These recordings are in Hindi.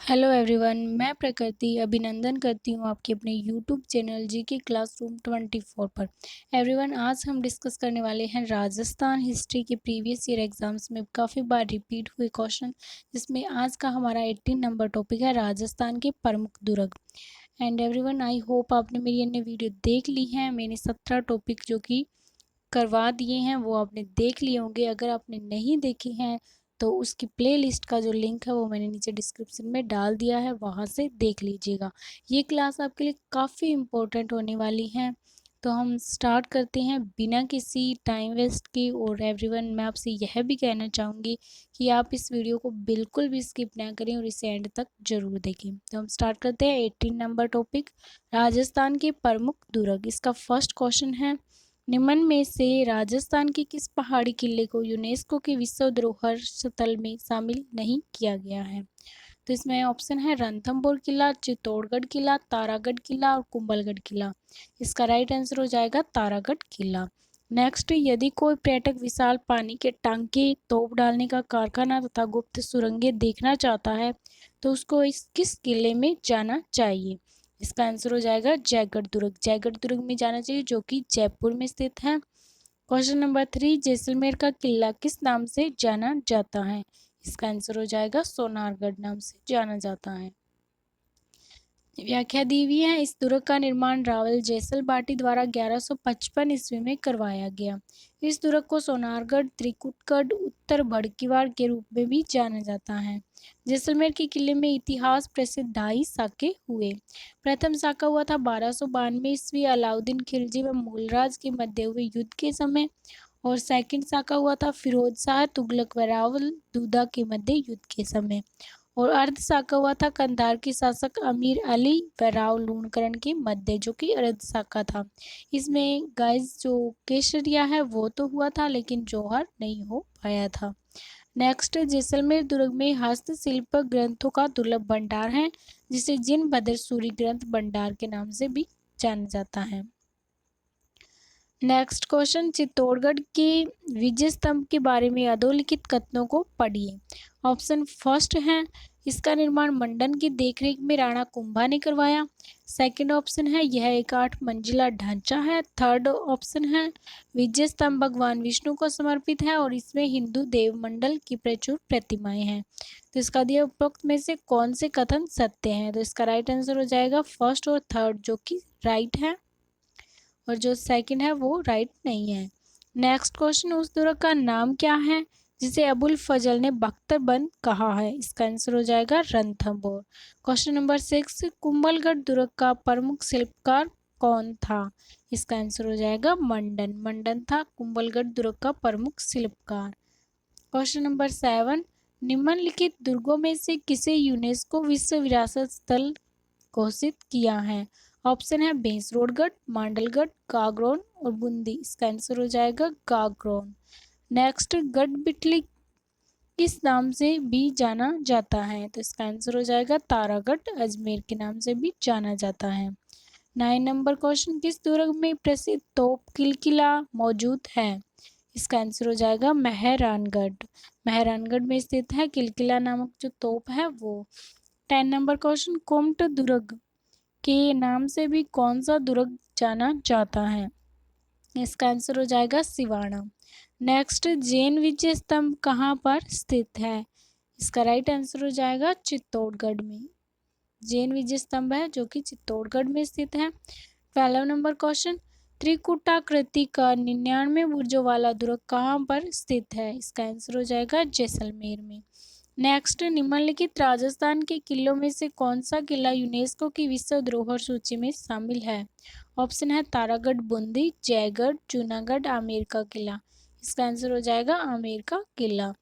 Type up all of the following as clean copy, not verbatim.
हेलो एवरीवन, मैं प्रकृति अभिनंदन करती हूँ आपके अपने यूट्यूब चैनल जीके क्लासरूम 24 पर। एवरीवन, आज हम डिस्कस करने वाले हैं राजस्थान हिस्ट्री के प्रीवियस ईयर एग्जाम्स में काफ़ी बार रिपीट हुए क्वेश्चन, जिसमें आज का हमारा 18 नंबर टॉपिक है राजस्थान के प्रमुख दुर्ग। एंड एवरीवन, आई होप आपने मेरी अन्य वीडियो देख ली हैं। मैंने 17 टॉपिक जो कि करवा दिए हैं वो आपने देख लिए होंगे। अगर आपने नहीं देखे हैं तो उसकी प्लेलिस्ट का जो लिंक है वो मैंने नीचे डिस्क्रिप्शन में डाल दिया है, वहाँ से देख लीजिएगा। ये क्लास आपके लिए काफ़ी इम्पोर्टेंट होने वाली है। तो हम स्टार्ट करते हैं बिना किसी टाइम वेस्ट के। और एवरीवन, मैं आपसे यह भी कहना चाहूँगी कि आप इस वीडियो को बिल्कुल भी स्किप ना करें और इसे एंड तक जरूर देखें। तो हम स्टार्ट करते हैं 18 नंबर टॉपिक, राजस्थान के प्रमुख दुर्ग। इसका फर्स्ट क्वेश्चन है, निम्न में से राजस्थान के किस पहाड़ी किले को यूनेस्को के विश्व धरोहर स्थल में शामिल नहीं किया गया है? तो इसमें ऑप्शन है रणथंभौर किला, चित्तौड़गढ़ किला, तारागढ़ किला और कुंभलगढ़ किला। इसका राइट आंसर हो जाएगा तारागढ़ किला। नेक्स्ट, यदि कोई पर्यटक विशाल पानी के टांके, तोप डालने का कारखाना तथा गुप्त सुरंगें देखना चाहता है तो उसको इस किस किले में जाना चाहिए? इसका आंसर हो जाएगा जयगढ़ दुर्ग। जयगढ़ दुर्ग में जाना चाहिए, जो कि जयपुर में स्थित है। क्वेश्चन नंबर 3, जैसलमेर का किला किस नाम से जाना जाता है? इसका आंसर हो जाएगा सोनारगढ़ नाम से जाना जाता है। व्याख्या दी हुई है, इस दुर्ग का निर्माण रावल जैसल बाटी द्वारा 1155 ईस्वी में करवाया गया। इस दुर्ग को सोनारगढ़, त्रिकुटगढ़, उत्तर भड़कीवाड़ के रूप में भी जाना जाता है। जैसलमेर के किले में इतिहास प्रसिद्ध 2.5 साके हुए। प्रथम साका हुआ था 1292 ईस्वी अलाउद्दीन खिलजी व मूलराज के मध्य हुए युद्ध के समय, और सेकंड साका हुआ था फिरोज शाह तुगलक व रावल दूदा के मध्य युद्ध के समय, और अर्ध साका हुआ था कंधार के शासक अमीर अली व राव लूणकरण के मध्य, जो कि अर्ध साका था। इसमें गाइस जो केसरिया है वो तो हुआ था, लेकिन जौहर नहीं हो पाया था। नेक्स्ट, जैसलमेर दुर्ग में हस्तशिल्प ग्रंथों का दुर्लभ भंडार है, जिसे जिनबद्र सूरी ग्रंथ भंडार के नाम से भी जाना जाता है। नेक्स्ट क्वेश्चन, चित्तौड़गढ़ के विजय स्तंभ के बारे में अधोलिखित कथनों को पढ़िए। ऑप्शन फर्स्ट है, इसका निर्माण मंडन की देखरेख में राणा कुंभा ने करवाया। सेकंड ऑप्शन है, यह एक 8 मंजिला ढांचा है। थर्ड ऑप्शन है, विजय स्तंभ भगवान विष्णु को समर्पित है और इसमें हिंदू देव मंडल की प्रचुर प्रतिमाएं हैं। तो इसका दिया उपरोक्त में से कौन से कथन सत्य हैं? तो इसका राइट आंसर हो जाएगा फर्स्ट और थर्ड, जो कि राइट है, और जो सेकंड है वो राइट नहीं है। नेक्स्ट क्वेश्चन, उस दुर्ग का नाम क्या है जिसे अबुल फजल ने बख्तरबंद कहा है? इसका आंसर हो जाएगा रणथंभौर। क्वेश्चन नंबर 6, कुंभलगढ़ दुर्ग का प्रमुख शिल्पकार कौन था? इसका आंसर हो जाएगा मंडन। मंडन था कुंभलगढ़ दुर्ग का प्रमुख शिल्पकार। क्वेश्चन नंबर 7, निम्नलिखित दुर्गों में से किसे यूनेस्को विश्व विरासत स्थल घोषित किया है? ऑप्शन है भैंसरोडगढ़, मांडलगढ़, गागरोन और बूंदी। इसका आंसर हो जाएगा गागरोन। नेक्स्ट, गढ़बिटली किस नाम से भी जाना जाता है? तो इसका आंसर हो जाएगा तारागढ़ अजमेर के नाम से भी जाना जाता है। 9 नंबर क्वेश्चन, किस दुर्ग में प्रसिद्ध तोप किलकिला मौजूद है? इसका आंसर हो जाएगा मेहरानगढ़। मेहरानगढ़ में स्थित है किलकिला नामक जो तोप है वो। 10 नंबर क्वेश्चन, कोमट दुर्ग के नाम से भी कौन सा दुर्ग जाना जाता है? इसका आंसर हो जाएगा सिवाना। नेक्स्ट, जैन विजय स्तंभ कहाँ पर स्थित है? इसका राइट आंसर हो जाएगा चित्तौड़गढ़ में। जैन विजय स्तंभ है जो कि चित्तौड़गढ़ में स्थित है। 12 नंबर क्वेश्चन, त्रिकुटाकृति का 99 बुर्जों वाला दुर्ग कहाँ पर स्थित है? इसका आंसर हो जाएगा जैसलमेर में। नेक्स्ट, निम्नलिखित राजस्थान के किलों में से कौन सा किला यूनेस्को की विश्व धरोहर सूची में शामिल है? ऑप्शन है तारागढ़, बूंदी, जयगढ़, जूनागढ़, आमेर का किला। इसका आंसर हो जाएगा आमेर का किला।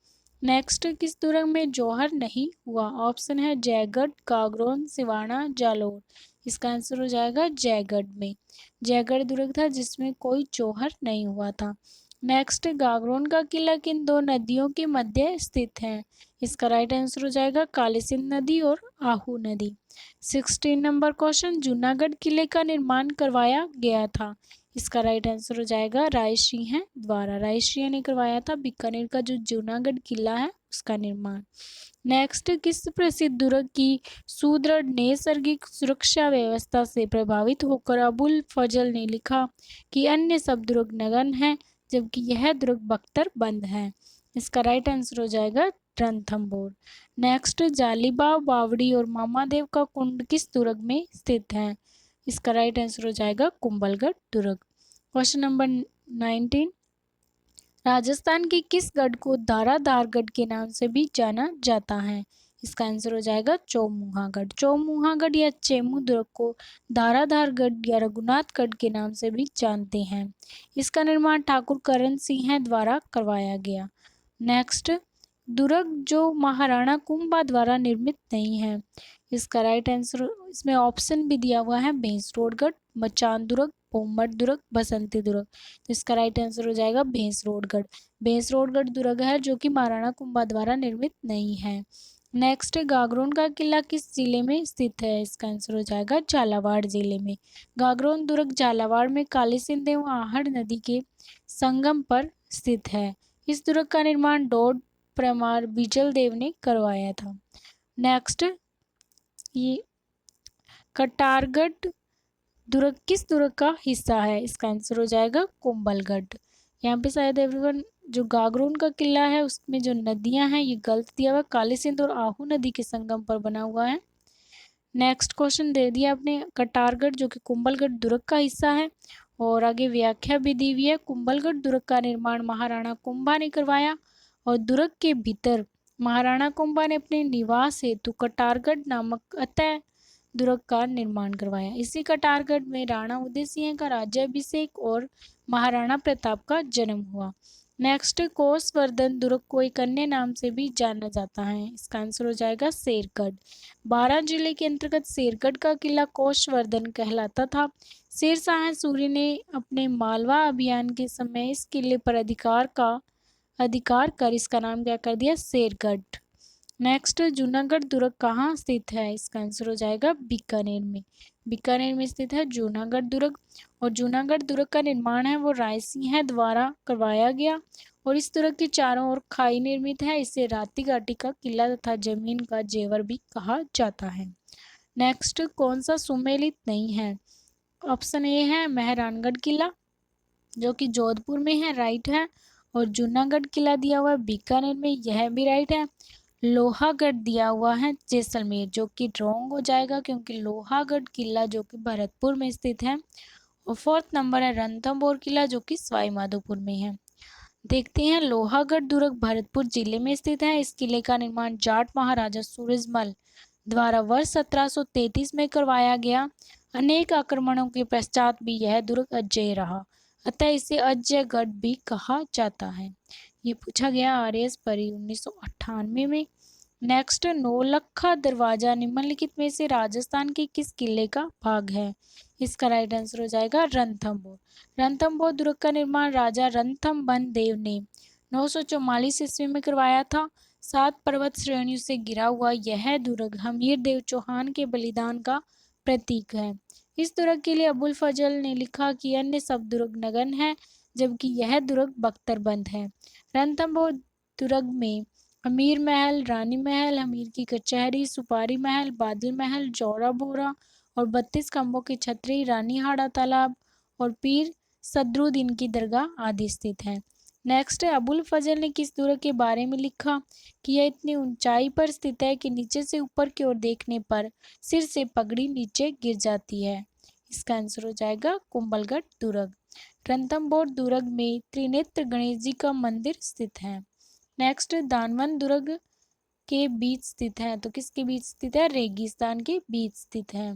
नेक्स्ट, किस दुर्ग में जौहर नहीं हुआ? ऑप्शन है जयगढ़, गागरोन, सिवाना, जालोर। इसका आंसर हो जाएगा जयगढ़ में। जयगढ़ दुर्ग था जिसमें कोई जौहर नहीं हुआ था। नेक्स्ट, गागरोन का किला किन दो नदियों के मध्य स्थित है? इसका राइट आंसर हो जाएगा काली सिंध नदी और आहू नदी। 16 नंबर क्वेश्चन, जूनागढ़ किले का निर्माण करवाया गया था? इसका राइट आंसर हो जाएगा रायसिंह द्वारा। रायसिंह ने करवाया था बीकानेर का जो जूनागढ़ किला है उसका निर्माण। नेक्स्ट, किस प्रसिद्ध दुर्ग की सुदृढ़ नैसर्गिक सुरक्षा व्यवस्था से प्रभावित होकर अबुल फजल ने लिखा कि अन्य सब दुर्ग नगन हैं जबकि यह दुर्ग बख्तर बंद है? इसका राइट आंसर हो जाएगा रणथंभौर। नेक्स्ट, जालिबाग बावड़ी और मामादेव का कुंड किस दुर्ग में स्थित है? इसका राइट आंसर हो जाएगा कुंभलगढ़ दुर्ग। क्वेश्चन नंबर 19, राजस्थान के किस गढ़ को धाराधारगढ़ के नाम से भी जाना जाता है? इसका आंसर हो जाएगा चौमुहागढ़। चौमुहागढ़ या चेमू दुर्ग को धाराधारगढ़ या रघुनाथगढ़ के नाम से भी जानते हैं। इसका निर्माण ठाकुर करण सिंह द्वारा करवाया गया। नेक्स्ट, दुर्ग जो महाराणा कुंभा द्वारा निर्मित नहीं है। इसका राइट आंसर, इसमें ऑप्शन भी दिया हुआ है, भैंसरोडगढ़, मचान दुर्ग, पोमट दुर्ग, बसंती दुर्ग। तो इसका राइट आंसर हो जाएगा भैंसरोडगढ़। भैंसरोडगढ़ दुर्ग है जो कि महाराणा कुंभा द्वारा निर्मित नहीं है। नेक्स्ट, गागरोन का किला किस जिले में स्थित है? इसका आंसर हो जाएगा झालावाड़ जिले में। गागरोन दुर्ग झालावाड़ में काली सिंध एवं आहड़ नदी के संगम पर स्थित है। इस दुर्ग का निर्माण डोड परमार बिजल देव ने करवाया था। नेक्स्ट, ये कटारगढ़ दुर्ग किस दुर्ग का हिस्सा है? इसका आंसर हो जाएगा कुंभलगढ़। यहाँ पे शायद एवरीवन जो गागरोन का किला है उसमें जो नदियां हैं ये गलत दिया हुआ, काली सिंध और आहू नदी के संगम पर बना हुआ है। नेक्स्ट क्वेश्चन दे दिया आपने, कटारगढ़ जो कि कुंभलगढ़ दुर्ग का हिस्सा है, और आगे व्याख्या भी दी हुई है। कुंभलगढ़ दुर्ग का निर्माण महाराणा कुंभा ने करवाया और दुर्ग के भीतर महाराणा कुंभा ने अपने निवास हेतु कटारगढ़ नामक अतः दुर्ग का निर्माण करवाया। इसी कटारगढ़ में राणा उदय सिंह का राज्याभिषेक और महाराणा प्रताप का जन्म हुआ। नेक्स्ट, कोसवर्धन दुर्ग को एक अन्य नाम से भी जाना जाता है। इसका आंसर हो जाएगा शेरगढ़। बारां जिले के अंतर्गत शेरगढ़ का किला कोसवर्धन कहलाता था। शेरशाह सूरी ने अपने मालवा अभियान के समय इस किले पर अधिकार कर इसका नाम क्या कर दिया? शेरगढ़। नेक्स्ट, जूनागढ़ दुर्ग कहाँ स्थित है? इसका आंसर हो जाएगा बीकानेर में। बीकानेर में स्थित है जूनागढ़ दुर्ग, और जूनागढ़ दुर्ग का निर्माण है वो राय सिंह द्वारा करवाया गया, और इस दुर्ग के चारों ओर खाई निर्मित है। इसे राती घाटी का किला तथा जमीन का जेवर भी कहा जाता है। नेक्स्ट, कौन सा सुमेलित नहीं है? ऑप्शन ए है मेहरानगढ़ किला जो कि जोधपुर में है, राइट है। और जूनागढ़ किला दिया हुआ है बीकानेर में, यह भी राइट है। लोहागढ़ दिया हुआ है जैसलमेर जो कि रॉन्ग हो जाएगा क्योंकि लोहागढ़ किला जो कि भरतपुर में स्थित है। और फोर्थ नंबर है रणथंभौर किला जो कि सवाई माधोपुर में है। देखते हैं, लोहागढ़ दुर्ग भरतपुर जिले में स्थित है। इस किले का निर्माण जाट महाराजा सूरजमल द्वारा वर्ष 1733 में करवाया गया। अनेक आक्रमणों के पश्चात भी यह दुर्ग अजेय रहा, अतः इसे अजयगढ़ भी कहा जाता है। ये पूछा गया RS परी 1998 में। नेक्स्ट, नौलखा दरवाजा निम्नलिखित में से राजस्थान के किस किले का भाग है? इसका राइट आंसर हो जाएगा रणथंभौर। रणथंभौर दुर्ग का निर्माण राजा रणथंभन देव ने 944 ईस्वी में करवाया था। 7 पर्वत श्रेणियों से घिरा हुआ यह दुर्ग हमीर देव चौहान के बलिदान का प्रतीक है। इस दुर्ग के लिए अबुल फजल ने लिखा कि अन्य सब दुर्ग नगन है जबकि यह दुर्ग बख्तरबंद है। रणथंभौर दुर्ग में अमीर महल, रानी महल, अमीर की कचहरी, सुपारी महल, बादल महल, जौरा बोरा और 32 खंभों की छतरी, रानीहाड़ा तालाब और पीर सदरुद्दीन की दरगाह आदि स्थित है। नेक्स्ट, अबुल फजल ने किस दुर्ग के बारे में लिखा कि यह इतनी ऊंचाई पर स्थित है कि नीचे से ऊपर की ओर देखने पर सिर से पगड़ी नीचे गिर जाती है। इसका आंसर हो जाएगा कुंभलगढ़ दुर्ग। रणथंभौर दुर्ग में त्रिनेत्र गणेश जी का मंदिर स्थित है। नेक्स्ट, दानवन दुर्ग के बीच स्थित है, तो किसके बीच स्थित है? रेगिस्तान के बीच स्थित है।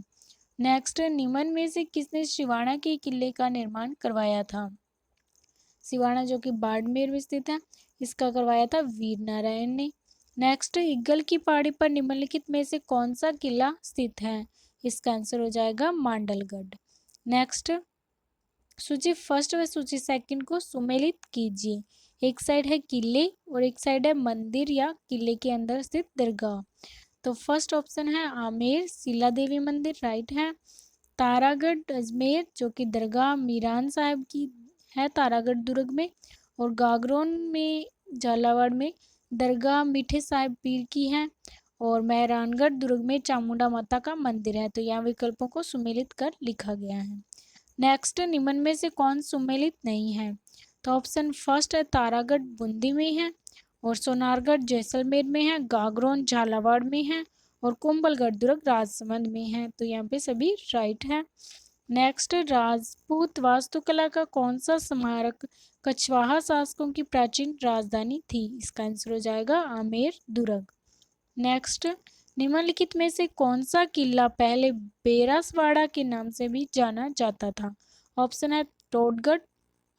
नेक्स्ट, निम्न में से किसने सिवाना के किले का निर्माण करवाया था? सिवाना जो कि बाड़मेर में स्थित है, इसका करवाया था वीर नारायण ने। नेक्स्ट, इगल की पहाड़ी पर निम्नलिखित में से कौन सा किला स्थित है? इसका आंसर हो जाएगा मांडलगढ़। नेक्स्ट, सूची फर्स्ट व सूची सेकंड को सुमेलित कीजिए। एक साइड है किले और एक साइड है मंदिर या किले के अंदर स्थित दरगाह। तो फर्स्ट ऑप्शन है आमेर शिला देवी मंदिर, राइट है। तारागढ़ अजमेर जो कि दरगाह मीरान साहब की है तारागढ़ दुर्ग में, और गागरोन में झालावाड़ में दरगाह मीठे साहिब पीर की है और मेहरानगढ़ दुर्ग में चामुंडा माता का मंदिर है। तो यहाँ विकल्पों को सुमेलित कर लिखा गया है। नेक्स्ट, निम्न में से कौन सुमेलित नहीं है? तो ऑप्शन फर्स्ट है तारागढ़ बूंदी में है और सोनारगढ़ जैसलमेर में है, गागरोन झालावाड़ में है और कुंभलगढ़ दुर्ग राजसमंद में है। तो यहाँ पे सभी राइट है। नेक्स्ट, राजपूत वास्तुकला का कौन सा स्मारक कछवाहा शासकों की प्राचीन राजधानी थी? इसका आंसर हो जाएगा आमेर दुर्ग। नेक्स्ट, निम्नलिखित में से कौन सा किला पहले बेरासवाड़ा के नाम से भी जाना जाता था? ऑप्शन है टोडगढ़,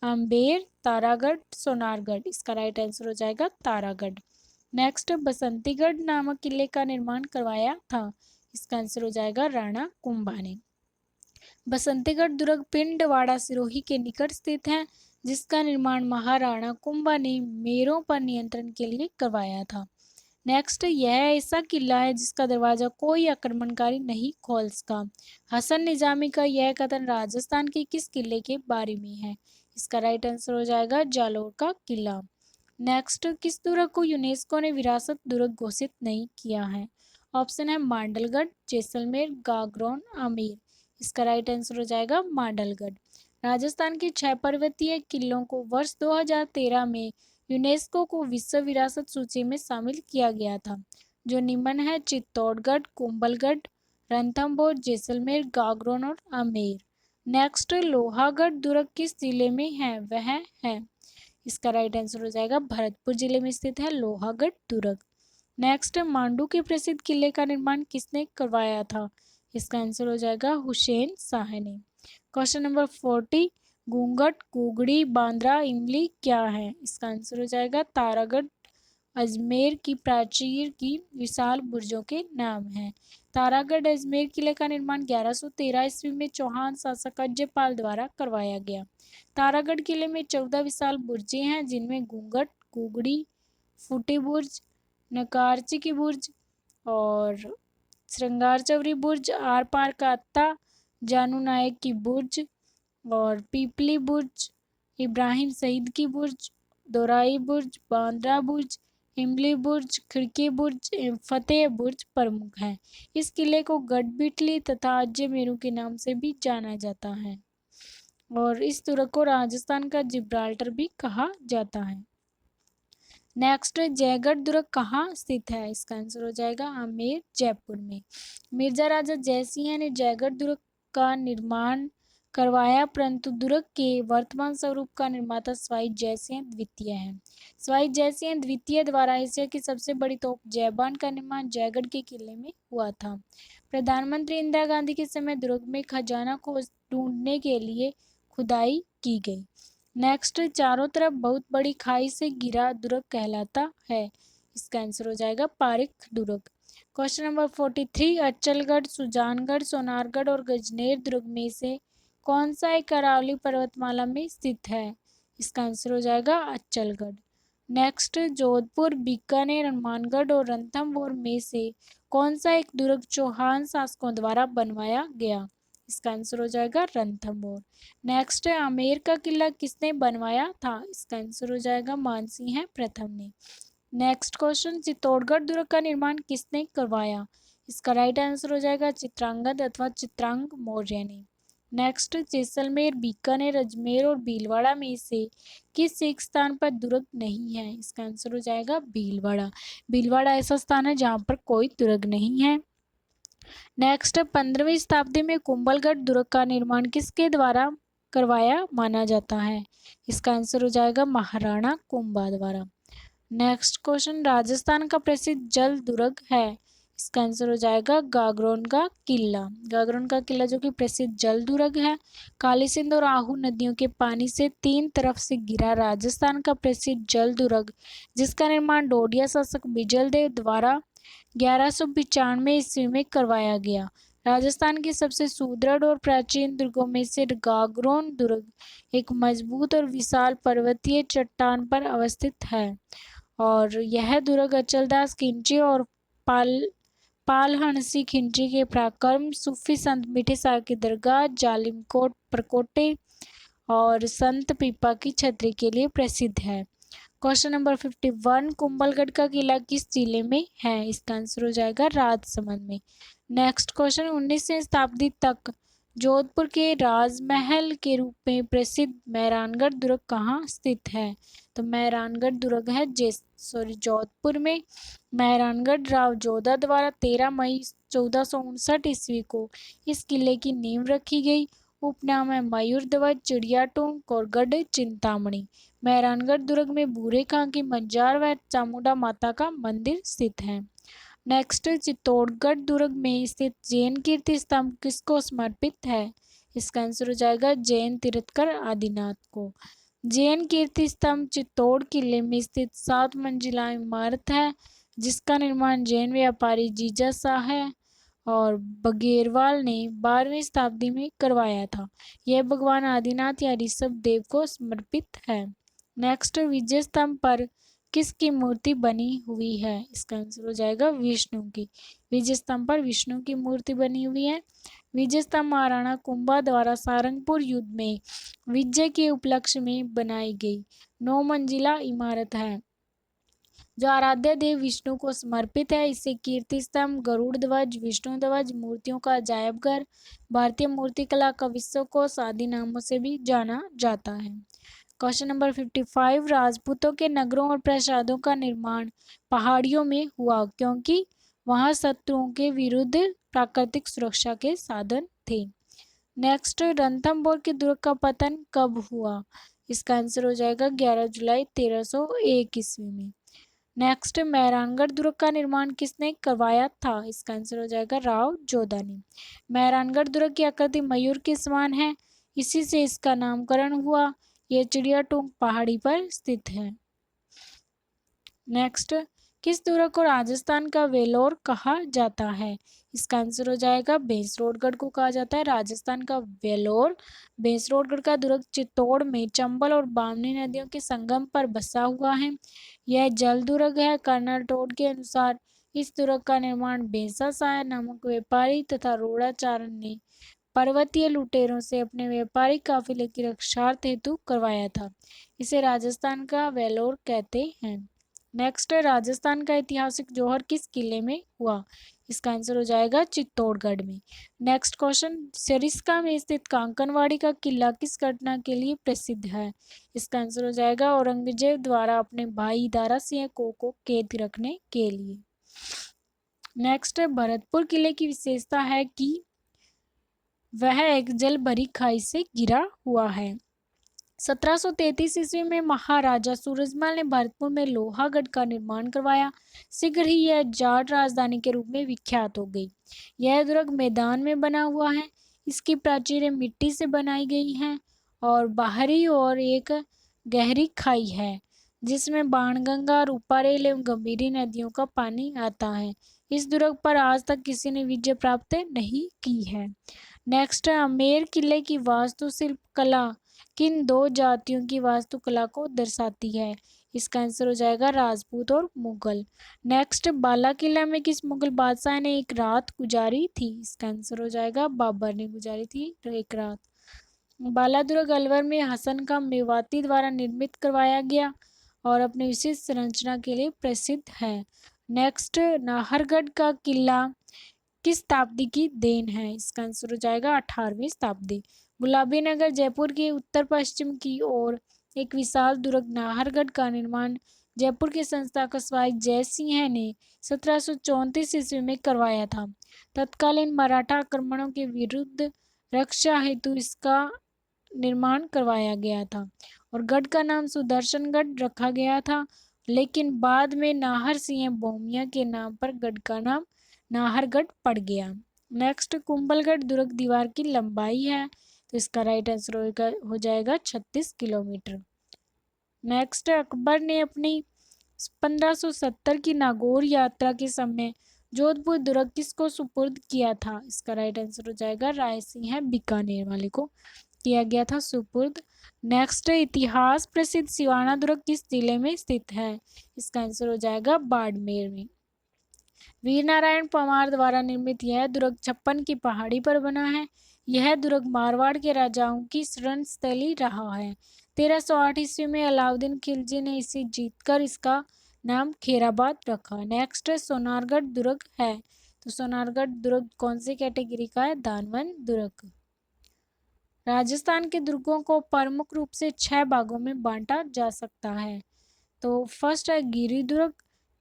अम्बेर, तारागढ़, सोनारगढ़। इसका राइट आंसर हो जाएगा तारागढ़। नेक्स्ट, बसंतीगढ़ नामक किले का निर्माण करवाया था? इसका आंसर हो जाएगा राणा कुंभा ने। बसंतीगढ़ दुर्ग पिंडवाड़ा सिरोही के निकट स्थित है, जिसका निर्माण महाराणा कुंभा ने मेरों पर नियंत्रण के लिए करवाया था। नेक्स्ट, यह ऐसा किला है जिसका दरवाजा कोई आक्रमणकारी नहीं खोल सका। हसन निजामी का यह कथन राजस्थान के किस किले के बारे में है? इसका राइट आंसर हो जाएगा जालोर का किला। नेक्स्ट, किस दुर्ग को यूनेस्को ने विरासत दुर्ग घोषित नहीं किया है? ऑप्शन है मांडलगढ़, जैसलमेर, गागरोन, आमेर। इसका राइट आंसर हो जाएगा मांडलगढ़। राजस्थान के 6 पर्वतीय किलों को वर्ष 2013 में यूनेस्को को विश्व विरासत सूची में शामिल किया गया था, जो निम्न है चित्तौड़गढ़, कुंभलगढ़, रणथंभौर, जैसलमेर, गागरोन और आमेर। नेक्स्ट, लोहागढ़ दुर्ग किस जिले में है? वह है, इसका राइट आंसर हो जाएगा भरतपुर जिले में स्थित है लोहागढ़ दुर्ग। नेक्स्ट, मांडू के प्रसिद्ध किले का निर्माण किसने करवाया था? इसका आंसर हो जाएगा हुसैन शाह ने। क्वेश्चन नंबर 40, घूंघट, कुगड़ी, बांद्रा, इमली क्या है? इसका आंसर हो जाएगा तारागढ़ अजमेर की प्राचीर की विशाल बुर्जों के नाम हैं। तारागढ़ अजमेर किले का निर्माण 1113 ईस्वी में चौहान शासक अजयपाल द्वारा करवाया गया। तारागढ़ किले में 14 विशाल बुर्जें हैं, जिनमें घूंघट, कुगड़ी, फूटी बुर्ज, नकारची की बुर्ज और श्रृंगार चौरी बुर्ज, आर पार का अत्ता, जानू नायक की बुर्ज और पीपली बुर्ज, इब्राहिम सईद की बुर्ज, दोराई बुर्ज, बांद्रा बुर्ज, इमली बुर्ज, खिड़की बुर्ज, फतेह बुर्ज प्रमुख हैं। इस किले को गढ़बिटली तथा अजमेरू के नाम से भी जाना जाता है और इस दुर्ग को राजस्थान का जिब्राल्टर भी कहा जाता है। नेक्स्ट, जयगढ़ दुर्ग कहाँ स्थित है? इसका आंसर हो जाएगा आमेर जयपुर में। मिर्जा राजा जयसिंह ने जयगढ़ दुर्ग का निर्माण करवाया, परंतु दुर्ग के वर्तमान स्वरूप का निर्माता स्वाई जयसिंह द्वितीय है। स्वाई जयसिंह द्वितीय द्वारा एशिया की सबसे बड़ी तोप जयबान का निर्माण जयगढ़ के किले में हुआ था। प्रधानमंत्री इंदिरा गांधी के समय दुर्ग में खजाना को ढूंढने के लिए खुदाई की गई। नेक्स्ट, चारों तरफ बहुत बड़ी खाई से घिरा दुर्ग कहलाता है। इसका आंसर हो जाएगा पारिक दुर्ग। क्वेश्चन नंबर 43, अचलगढ़, सुजानगढ़, सोनारगढ़ और गजनेर दुर्ग में से कौन सा एक अरावली पर्वतमाला में स्थित है? इसका आंसर हो जाएगा अचलगढ़। नेक्स्ट, जोधपुर, बीकानेर, हनुमानगढ़ और रणथंभौर में से कौन सा एक दुर्ग चौहान शासकों द्वारा बनवाया गया? इसका आंसर हो जाएगा रणथंभौर। नेक्स्ट, आमेर का किला किसने बनवाया था? इसका आंसर हो जाएगा मानसिंह प्रथम ने। नेक्स्ट क्वेश्चन, चित्तौड़गढ़ दुर्ग का निर्माण किसने करवाया? इसका राइट आंसर हो जाएगा चित्रांगद अथवा चित्रांग मौर्य ने। नेक्स्ट, जैसलमेर, बीकानेर, अजमेर और भीलवाड़ा में से किस एक स्थान पर दुर्ग नहीं है? इसका आंसर हो जाएगा भीलवाड़ा। भीलवाड़ा ऐसा स्थान है जहां पर कोई दुर्ग नहीं है। नेक्स्ट, 15वीं शताब्दी में कुंभलगढ़ दुर्ग का निर्माण किसके द्वारा करवाया माना जाता है? इसका आंसर हो जाएगा महाराणा कुंभा द्वारा। नेक्स्ट क्वेश्चन, राजस्थान का प्रसिद्ध जल दुर्ग है? इसका आंसर हो जाएगा गागरोन का किला। गागरोन का किला जो कि प्रसिद्ध जल दुर्ग है। काली सिंध और आहू नदियों के पानी से 3 तरफ से घिरा राजस्थान का प्रसिद्ध जल दुर्ग, जिसका निर्माण डोडिया शासक बिजलदेव द्वारा 1195 ईस्वी में करवाया गया। राजस्थान के सबसे सुदृढ़ और प्राचीन दुर्गों में से गागरोन दुर्ग एक मजबूत और विशाल पर्वतीय चट्टान पर अवस्थित है और यह दुर्ग अचलदास खिलजी और पालहणसी खिलजी के पराक्रम, सूफी संत मीठे साहब की दरगाह, जालिमकोट परकोटे और संत पीपा की छतरी के लिए प्रसिद्ध है। क्वेश्चन नंबर 51, कुंभलगढ़ का किला किस जिले में है? इसका आंसर हो जाएगा राजसमंद में। नेक्स्ट क्वेश्चन, 19वीं शताब्दी तक जोधपुर के राजमहल के रूप में प्रसिद्ध मेहरानगढ़ दुर्ग कहाँ स्थित है? तो मेहरानगढ़ दुर्ग है जोधपुर में। मेहरानगढ़ राव जोधा द्वारा 13 मई 1459 ईस्वी को इस किले की नींव रखी गई। उपनाम है मयूर ध्वज, चिड़िया टोंक और गढ़ चिंतामणि। मेहरानगढ़ दुर्ग में बूढ़े खां की मजार व चामुंडा माता का मंदिर स्थित है। नेक्स्ट, चित्तौड़गढ़ दुर्ग में स्थित जैन कीर्ति स्तंभ किसको समर्पित है? इसका आंसर हो जाएगा जैन तीर्थंकर आदिनाथ को। जैन कीर्ति स्तंभ चित्तौड़ किले में स्थित 7 मंजिला इमारत है, जिसका निर्माण जैन व्यापारी जीजा शाह और बघेरवाल ने 12वीं शताब्दी में करवाया था। यह भगवान आदिनाथ या ऋषभ देव को समर्पित है। नेक्स्ट, विजय स्तंभ पर किसकी मूर्ति बनी हुई है? इसका आंसर हो जाएगा विष्णु की। विजय स्तंभ पर विष्णु की मूर्ति बनी हुई है। विजय स्तंभ महाराणा कुंभा द्वारा सारंगपुर युद्ध में विजय के उपलक्ष्य में बनाई गई 9 मंजिला इमारत है, जो आराध्य देव विष्णु को समर्पित है। इसे कीर्ति स्तंभ, गरुड़ ध्वज, विष्णु ध्वज, मूर्तियों का अजायब घर, भारतीय मूर्तिकला का विश्वकोश आदि नामों से भी जाना जाता है। क्वेश्चन नंबर 55, राजपूतों के नगरों और प्रासादों का निर्माण पहाड़ियों में हुआ क्योंकि वहां शत्रुओं के विरुद्ध प्राकृतिक सुरक्षा के साधन थे। नेक्स्ट, रणथंभौर के दुर्ग का पतन कब हुआ? इसका आंसर हो जाएगा 11 जुलाई 1301 ईस्वी में। नेक्स्ट, मेहरानगढ़ दुर्ग का निर्माण किसने करवाया था? इसका आंसर हो जाएगा राव जोधा ने। मेहरानगढ़ दुर्ग की आकृति मयूर के समान है, इसी से इसका नामकरण हुआ। यह चिड़िया टोंक पहाड़ी पर स्थित है। नेक्स्ट, किस दुर्ग को राजस्थान का वेलोर कहा जाता है? इसका आंसर हो जाएगा भैंसरोडगढ़ को कहा जाता है राजस्थान का वेलोर। भैंसरोडगढ़ का दुर्ग चित्तौड़ में चंबल और बामनी नदियों के संगम पर बसा हुआ है। यह जल दुर्ग है। कर्नल टोड के अनुसार इस दुर्ग का निर्माण भैंसा शाह नामक व्यापारी तथा रोड़ाचारण ने पर्वतीय लुटेरों से अपने व्यापारिक काफिले की रक्षार्थ हेतु करवाया था। इसे राजस्थान का वेलोर कहते हैं। नेक्स्ट, राजस्थान का ऐतिहासिक जौहर किस किले में हुआ? इसका आंसर हो जाएगा चित्तौड़गढ़ में। नेक्स्ट क्वेश्चन, सरिस्का में स्थित कांकनवाड़ी का किला किस घटना के लिए प्रसिद्ध है? इसका आंसर हो जाएगा औरंगजेब द्वारा अपने भाई दारा सिंह को कैद रखने के लिए। नेक्स्ट, भरतपुर किले की विशेषता है कि वह एक जल भरी खाई से घिरा हुआ है। 1733 ईस्वी में महाराजा सूरजमल ने भरतपुर में लोहागढ़ का निर्माण करवाया। शीघ्र ही यह जाट राजधानी के रूप में विख्यात हो गई। यह दुर्ग मैदान में बना हुआ है। इसकी प्राचीरें मिट्टी से बनाई गई हैं और बाहरी ओर एक गहरी खाई है, जिसमें बाणगंगा, रूपारेल एवं गंभीरी नदियों का पानी आता है। इस दुर्ग पर आज तक किसी ने विजय प्राप्त नहीं की है। नेक्स्ट, आमेर किले की वास्तुशिल्प कला किन 2 जातियों की वास्तुकला को दर्शाती है? इसका आंसर हो जाएगा राजपूत और मुगल। नेक्स्ट, बाला किला में किस मुगल बादशाह ने एक रात गुजारी थी? इसका आंसर हो जाएगा बाबर ने गुजारी थी एक रात। बाला दुर्ग अलवर में हसन का मेवाती द्वारा निर्मित करवाया गया और अपनी विशेष संरचना के लिए प्रसिद्ध है। नेक्स्ट, नाहरगढ़ का किला किस शताब्दी की देन है? इसका आंसर हो जाएगा 18वीं शताब्दी। गुलाबी नगर जयपुर के उत्तर पश्चिम की ओर एक विशाल दुर्ग नाहरगढ़ का निर्माण जयपुर के संस्थापक सवाई जय सिंह ने 1734 ईस्वी में करवाया था। तत्कालीन मराठा आक्रमणों के विरुद्ध रक्षा हेतु इसका निर्माण करवाया गया था और गढ़ का नाम सुदर्शनगढ़ रखा गया था, लेकिन बाद में नाहर सिंह भौमिया के नाम पर गढ़ का नाम नाहरगढ़ पड़ गया। नेक्स्ट, कुंभलगढ़ दुर्ग दीवार की लंबाई है, तो इसका राइट आंसर हो जाएगा 36 किलोमीटर। नेक्स्ट, अकबर ने अपनी 1570 की नागौर यात्रा के समय जोधपुर दुर्ग किसको सुपुर्द किया था? इसका राइट आंसर हो जाएगा राय सिंह बीकानेर वाले को किया गया था सुपुर्द। नेक्स्ट, इतिहास प्रसिद्ध सिवाना दुर्ग किस जिले में स्थित है? इसका आंसर हो जाएगा बाड़मेर में। वीर नारायण परमार द्वारा निर्मित यह दुर्ग 56 की पहाड़ी पर बना है। यह दुर्ग मारवाड़ के राजाओं की शरण स्थली रहा है 1308 ईस्वी में अलाउद्दीन खिलजी ने इसे जीतकर इसका नाम खैराबाद रखा। नेक्स्ट सोनारगढ़ दुर्ग है, तो सोनारगढ़ दुर्ग कौन सी कैटेगरी का है? दानवन दुर्ग। राजस्थान के दुर्गों को प्रमुख रूप से 6 भागों में बांटा जा सकता है। तो फर्स्ट है गिरी दुर्ग,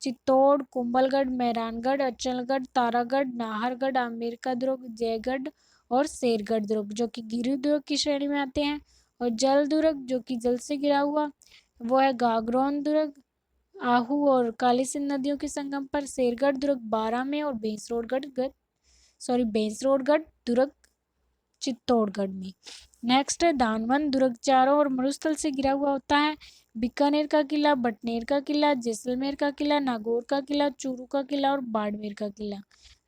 चित्तौड़, कुंभलगढ़, मेहरानगढ़, अचलगढ़, तारागढ़, नाहरगढ़, आमेर का दुर्ग, जयगढ़ और शेरगढ़ दुर्ग, जो कि गिरी दुर्ग की श्रेणी में आते हैं। और जल दुर्ग जो कि जल से घिरा हुआ, वो है गागरोन दुर्ग, आहू और काली सिंध नदियों के संगम पर। शेरगढ़ दुर्ग बारां में और बेंसरोडगढ़ दुर्ग चित्तौड़गढ़ में। नेक्स्ट है दानवन दुर्ग चारों ओर मरुस्थल से घिरा हुआ होता है। बीकानेर का किला, बटनेर का किला, जैसलमेर का किला, नागौर का किला, चूरू का किला और बाड़मेर का किला।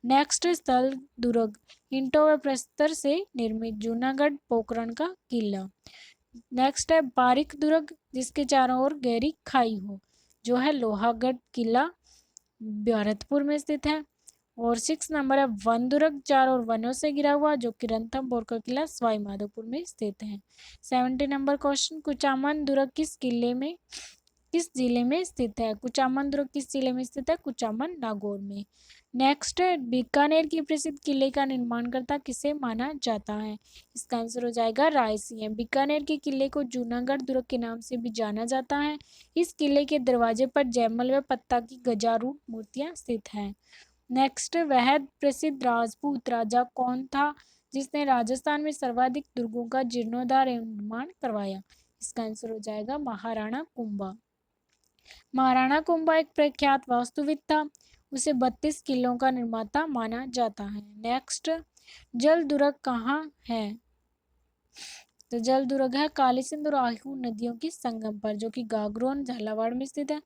नेक्स्ट स्थल दुर्ग ईंटों व प्रस्तर से निर्मित, जूनागढ़ पोखरण का किला। नेक्स्ट है बारिक दुर्ग जिसके चारों ओर गहरी खाई हो, जो है लोहागढ़ किला भरतपुर में स्थित है। और 6 नंबर है वन दुर्ग, चारों ओर वनों से घिरा हुआ, जो कि रणथंभौर का किला सवाई माधोपुर में स्थित है। 70 नंबर क्वेश्चन, कुचामन दुर्ग किस जिले में स्थित है? कुचामन दुर्ग किस जिले में स्थित है? कुचामन नागौर में। नेक्स्ट बीकानेर की प्रसिद्ध किले का निर्माणकर्ता किसे माना जाता है? इसका आंसर हो जाएगा राय सिंह। बीकानेर के किले को जूनागढ़ दुर्ग के नाम से भी जाना जाता है। इस किले के दरवाजे पर जयमल व पत्ता की गजारूढ़ मूर्तियां स्थित हैं। नेक्स्ट वह प्रसिद्ध राजपूत राजा कौन था जिसने राजस्थान में सर्वाधिक दुर्गों का जीर्णोद्धार एवं निर्माण करवाया? इसका आंसर हो जाएगा महाराणा कुंभा। महाराणा कुंभा एक प्रख्यात वास्तुविद था। उसे 32 किलों का निर्माता माना जाता है। नेक्स्ट जल दुर्ग कहाँ है? तो जल दुर्ग है काली सिंध और आहू नदियों के संगम पर, जो कि गागरोन झालावाड़ में स्थित है।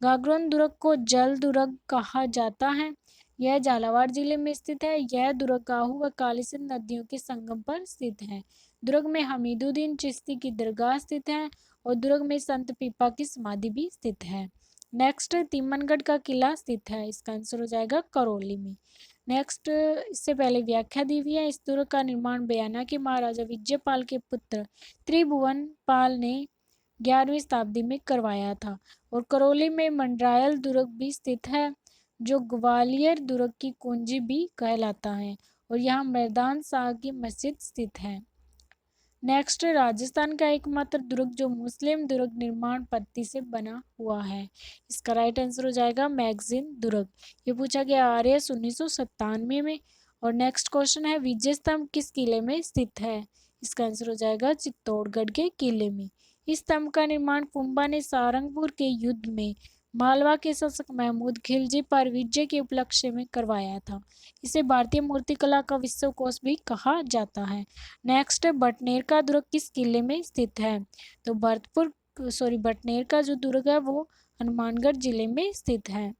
गागरोन दुर्ग को जल दुर्ग कहा जाता है। यह झालावाड़ जिले में स्थित है। यह दुर्ग आहू व काली सिंध नदियों के संगम पर स्थित है। दुर्ग में हमीदुद्दीन चिश्ती की दरगाह स्थित है और दुर्ग में संत पीपा की समाधि भी स्थित है। नेक्स्ट तिमनगढ़ का किला स्थित है। इसका आंसर हो जाएगा करौली में। नेक्स्ट इससे पहले व्याख्या दी हुई है। इस दुर्ग का निर्माण बयाना के महाराजा विजयपाल के पुत्र त्रिभुवन पाल ने 11वीं शताब्दी में करवाया था। और करौली में मंडरायल दुर्ग भी स्थित है, जो ग्वालियर दुर्ग की कुंजी भी कहलाता है। और यहाँ मैदान शाह की मस्जिद स्थित है। नेक्स्ट राजस्थान का एकमात्र दुर्ग जो मुस्लिम दुर्ग निर्माण पद्धति से बना हुआ है। इसका राइट आंसर हो जाएगा मैगजीन दुर्ग। ये पूछा गया RS 1997 में। और नेक्स्ट क्वेश्चन है विजय स्तंभ किस किले में स्थित है? इसका आंसर हो जाएगा चित्तौड़गढ़ के किले में। इस स्तंभ का निर्माण कुंभा ने सारंगपुर के युद्ध में मालवा के शासक महमूद खिलजी पर विजय के उपलक्ष्य में करवाया था। इसे भारतीय मूर्तिकला का विश्वकोश भी कहा जाता है। नेक्स्ट बटनेर का दुर्ग किस किले में स्थित है? तो बटनेर का जो दुर्ग है वो हनुमानगढ़ जिले में स्थित है।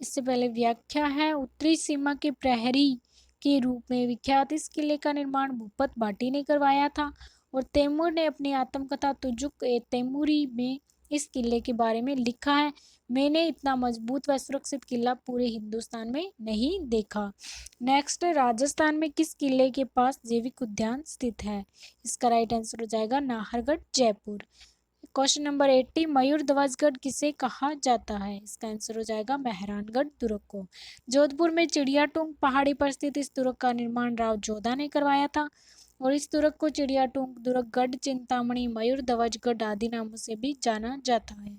इससे पहले व्याख्या है। उत्तरी सीमा के प्रहरी के रूप में विख्यात इस किले का निर्माण भूपत भाटी ने करवाया था। और तैमूर ने अपनी आत्मकथा तुजुक ए तैमूरी में इस किले के बारे में लिखा है, मैंने इतना मजबूत व सुरक्षित किला पूरे हिंदुस्तान में नहीं देखा। नेक्स्ट राजस्थान में किस किले के पास जैविक उद्यान स्थित है? इसका राइट आंसर हो जाएगा नाहरगढ़ जयपुर। क्वेश्चन नंबर 80 मयूर ध्वजगढ़ किसे कहा जाता है? इसका आंसर हो जाएगा मेहरानगढ़ दुर्ग को। जोधपुर में चिड़ियाटूंग पहाड़ी पर स्थित इस दुर्ग का निर्माण राव जोधा ने करवाया था। और इस दुर्ग को चिड़ियाटूंग दुर्ग, गढ़ चिंतामणि, मयूर ध्वजगढ़ आदि नामों से भी जाना जाता है।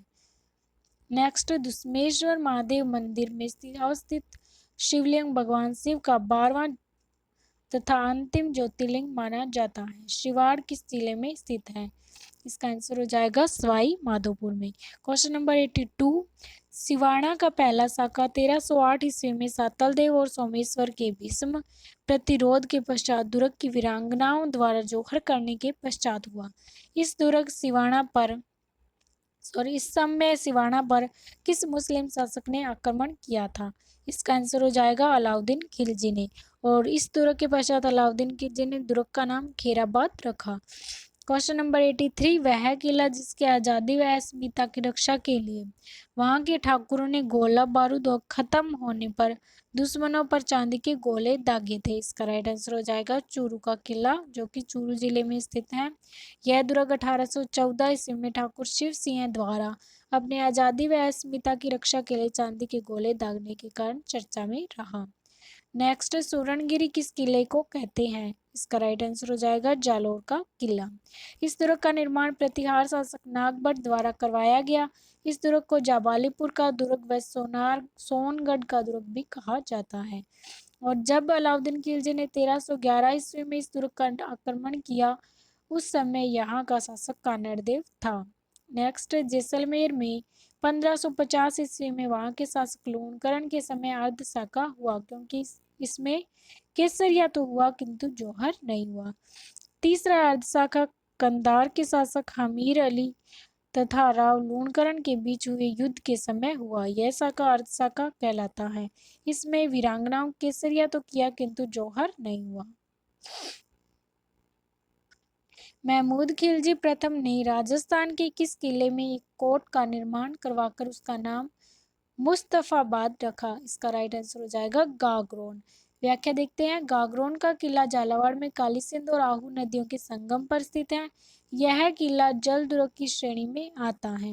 नेक्स्ट दुष्मेश्वर महादेव मंदिर में अवस्थित शिवलिंग भगवान शिव का 12वां तथा अंतिम ज्योतिर्लिंग माना जाता है। शिवाड़ किस जिले में स्थित है? इसका आंसर हो जाएगा सवाई माधोपुर में। क्वेश्चन नंबर 82 सिवाना का पहला शाखा 1308 ईस्वी में सातलदेव और सोमेश्वर के भीष्म प्रतिरोध के पश्चात दुर्ग की वीरांगनाओं द्वारा जोखर करने के पश्चात हुआ। इस समय सिवाना पर किस मुस्लिम शासक ने आक्रमण किया था? इसका आंसर हो जाएगा अलाउद्दीन खिलजी ने। और इस दुर्ग के पश्चात अलाउद्दीन खिलजी ने दुर्ग का नाम खैराबाद रखा। क्वेश्चन नंबर 83, वह किला जिसके आज़ादी व अस्मिता की रक्षा के लिए वहां के ठाकुरों ने गोला बारूद और खत्म होने पर दुश्मनों पर चांदी के गोले दागे थे। इसका राइट आंसर हो जाएगा चूरू का किला, जो कि चूरू जिले में स्थित है। यह दुर्ग 1814 ईस्वी में ठाकुर शिव सिंह द्वारा अपने आज़ादी व अस्मिता की रक्षा के लिए चांदी के गोले दागने के कारण चर्चा में रहा। नेक्स्ट, सुरणगिरी किस किले को कहते हैं? इसका राइट आंसर हो जाएगा जालोर का किला। इस दुर्ग का निर्माण प्रतिहार शासक नागभट्ट द्वारा करवाया गया। इस दुर्ग को जाबालीपुर का दुर्ग व सोनगढ़ का दुर्ग भी कहा जाता है। और जब अलाउद्दीन खिलजी ने 1311 ईस्वी में इस दुर्ग का आक्रमण किया, उस समय यहाँ का शासक कानड़देव था। नेक्स्ट, जैसलमेर में 1550 ईस्वी में वहां के शासक लूणकरण के समय अर्धशाका हुआ, क्योंकि इसमें केसरिया तो हुआ किंतु जौहर नहीं हुआ। तीसरा अर्धशाखा कंधार के शासक हमीर अली तथा राव लूणकरण के बीच हुए युद्ध के समय हुआ। यह शाखा अर्धशाखा कहलाता है। इसमें वीरांगनाओं केसरिया तो किया किंतु जौहर नहीं हुआ। महमूद खिलजी प्रथम ने राजस्थान के किस किले में एक कोट का निर्माण करवाकर उसका नाम मुस्तफाबाद रखा? इसका राइट आंसर हो जाएगा गागरोन। व्याख्या देखते हैं। गागरोन का किला झालावाड़ में काली सिंध और आहू नदियों के संगम पर स्थित है। यह किला जल दुर्ग की श्रेणी में आता है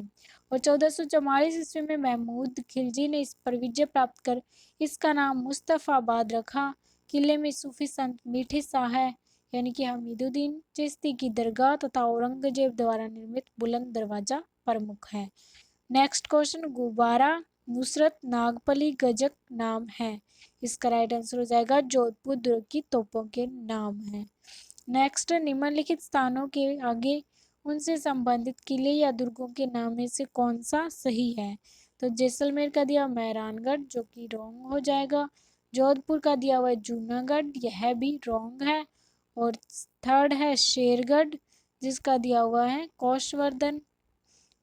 और 1444 ईस्वी में महमूद खिलजी ने इस पर विजय प्राप्त कर इसका नाम मुस्तफाबाद रखा। किले में सूफी संत मीठे साहब यानी कि हमीदुद्दीन चिश्ती की दरगाह तथा औरंगजेब द्वारा निर्मित बुलंद दरवाजा प्रमुख है। नेक्स्ट क्वेश्चन, गुब्बारा नुसरत नागपली गजक नाम है। इसका राइट आंसर हो जाएगा जोधपुर दुर्ग की तोपों के नाम है। नेक्स्ट, निम्नलिखित स्थानों के आगे उनसे संबंधित किले या दुर्गों के नाम में से कौन सा सही है? तो जैसलमेर का दिया मेहरानगढ़, जो कि रॉन्ग हो जाएगा। जोधपुर का दिया हुआ जूनागढ़, यह भी रॉन्ग है। और थर्ड है शेरगढ़, जिसका दिया हुआ है कोशवर्धन।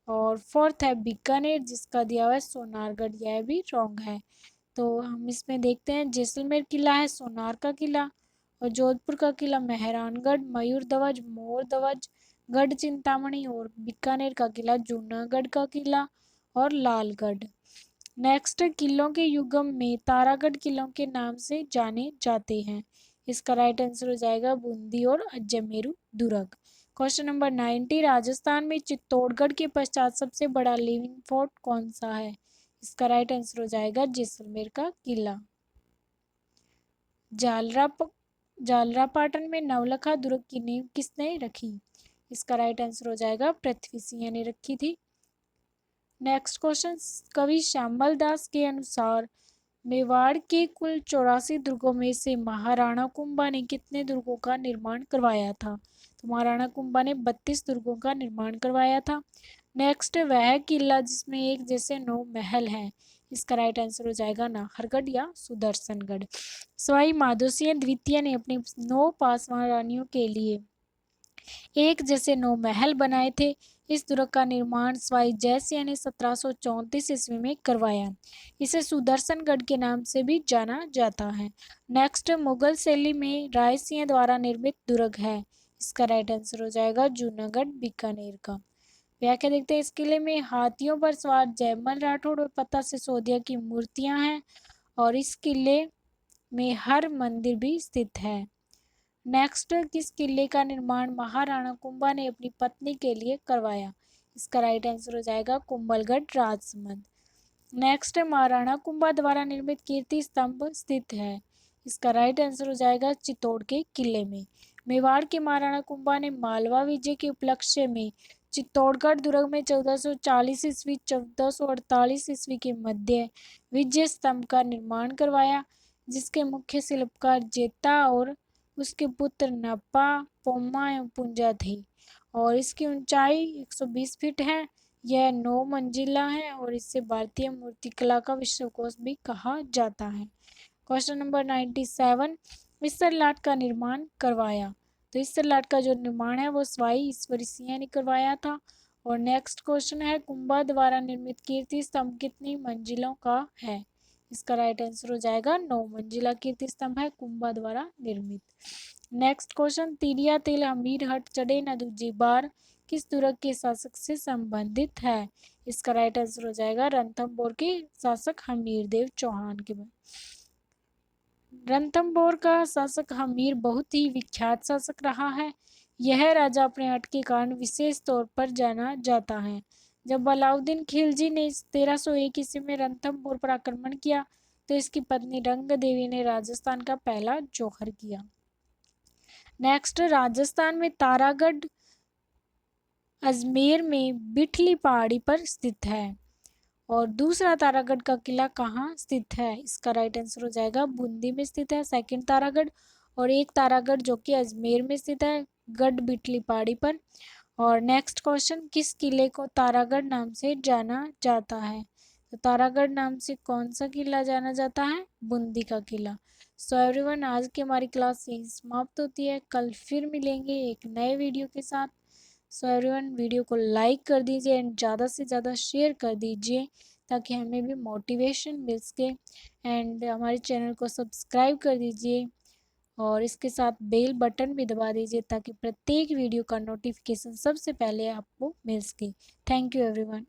और फोर्थ है बीकानेर, जिसका दिया हुआ है सोनारगढ़, यह भी रॉन्ग है। तो हम इसमें देखते हैं, जैसलमेर किला है सोनार का किला, और जोधपुर का किला मेहरानगढ़, मयूर ध्वज, मोर ध्वज, गढ़ चिंतामणि, और बीकानेर का किला जूनागढ़ का किला और लालगढ़। नेक्स्ट, किलों के युगम में तारागढ़ किलों के नाम से जाने जाते हैं। इसका राइट आंसर हो जाएगा बूंदी और अजमेरू दुर्ग। क्वेश्चन नंबर 90, राजस्थान में चित्तौड़गढ़ के पश्चात सबसे बड़ा लिविंग फोर्ट कौन सा है? इसका राइट आंसर हो जाएगा जैसलमेर का किला। जालरापाटन में नवलखा दुर्ग की नींव किसने रखी? इसका राइट आंसर हो जाएगा पृथ्वी सिंह ने रखी थी। नेक्स्ट क्वेश्चन, कवि श्यामल दास के अनुसार मेवाड़ के कुल 84 दुर्गों में से महाराणा कुंभा ने कितने दुर्गों का निर्माण करवाया था? तो महाराणा कुंभा ने 32 दुर्गों का निर्माण करवाया था। नेक्स्ट, वह किला जिसमें एक जैसे 9 महल हैं। इसका राइट आंसर हो जाएगा नाहरगढ़ या सुदर्शनगढ़। सवाई माधोसिंह द्वितीय ने अपनी 9 पासवान रानियों के लिए एक जैसे 9 महल बनाए थे। इस दुर्ग का निर्माण सवाई जयसिंह ने 1734 ईस्वी में करवाया। इसे सुदर्शनगढ़ के नाम से भी जाना जाता है। नेक्स्ट, मुगल शैली में राय सिंह द्वारा निर्मित दुर्ग है। इसका राइट आंसर हो जाएगा जूनागढ़ बीकानेर का। व्याख्या देखते हैं। इस किले में हाथियों पर सवार जयमल राठौड़ और पता सिसोदिया की मूर्तियां हैं और इस किले में हर मंदिर भी स्थित है। नेक्स्ट, किस किले का निर्माण महाराणा कुंभा ने अपनी पत्नी के लिए करवाया? इसका राइट आंसर हो जाएगा कुंभलगढ़ राजसमंद। नेक्स्ट, महाराणा कुंभा द्वारा निर्मित कीर्ति स्तंभ स्थित है। इसका राइट आंसर हो जाएगा चित्तौड़ के किले में। मेवाड़ के महाराणा कुंभा ने मालवा विजय के उपलक्ष्य में चित्तौड़गढ़ दुर्ग में 1440 ईस्वी 1448 ईस्वी के मध्य विजय स्तंभ का निर्माण करवाया, जिसके मुख्य शिल्पकार जेता और उसके पुत्र नप्पा पोम्मा एवं पुंजा थे और इसकी ऊंचाई 120 फीट है। यह 9 मंजिला है और इसे भारतीय मूर्तिकला का विश्वकोश भी कहा जाता है। क्वेश्चन नंबर 97, इसर लाट का निर्माण करवाया? तो इसर लाट का जो निर्माण है वो सवाई ईश्वरी सिंह ने करवाया था। और नेक्स्ट क्वेश्चन है, कुंभा द्वारा निर्मित कीर्ति स्तंभ कितनी मंजिलों का है? इसका राइट आंसर हो जाएगा 9 मंजिला कीर्ति स्तंभ है कुंभा द्वारा निर्मित। नेक्स्ट क्वेश्चन, तिरिया तिल हमीर हट चढ़े न दूजी बार किस तुर्क के शासक से संबंधित है? इसका राइट आंसर हो जाएगा रणथंभौर के शासक हमीरदेव चौहान के बारे। रणथंभौर का शासक हमीर बहुत ही विख्यात शासक रहा है। यह राजा अपने हट के कारण विशेष तौर पर जाना जाता है। जब अलाउद्दीन खिलजी ने 1301 ईस्वी में रणथंभौर पर आक्रमण किया तो इसकी पत्नी रंग देवी ने राजस्थान का पहला जौहर किया। नेक्स्ट, राजस्थान में तारागढ़ अजमेर में बिठली पहाड़ी पर स्थित है और दूसरा तारागढ़ का किला कहाँ स्थित है? इसका राइट आंसर हो जाएगा बूंदी में स्थित है सेकंड तारागढ़, और एक तारागढ़ जो कि अजमेर में स्थित है गढ़ बिठली पहाड़ी पर। और नेक्स्ट क्वेश्चन, किस किले को तारागढ़ नाम से जाना जाता है? तो तारागढ़ नाम से कौन सा किला जाना जाता है? बूंदी का किला। सो एवरीवन, आज की हमारी क्लास यही समाप्त होती है। कल फिर मिलेंगे एक नए वीडियो के साथ। सो एवरीवन, वीडियो को लाइक कर दीजिए एंड ज़्यादा से ज़्यादा शेयर कर दीजिए ताकि हमें भी मोटिवेशन मिल सके। एंड हमारे चैनल को सब्सक्राइब कर दीजिए और इसके साथ बेल बटन भी दबा दीजिए ताकि प्रत्येक वीडियो का नोटिफिकेशन सबसे पहले आपको मिल सके। Thank you everyone.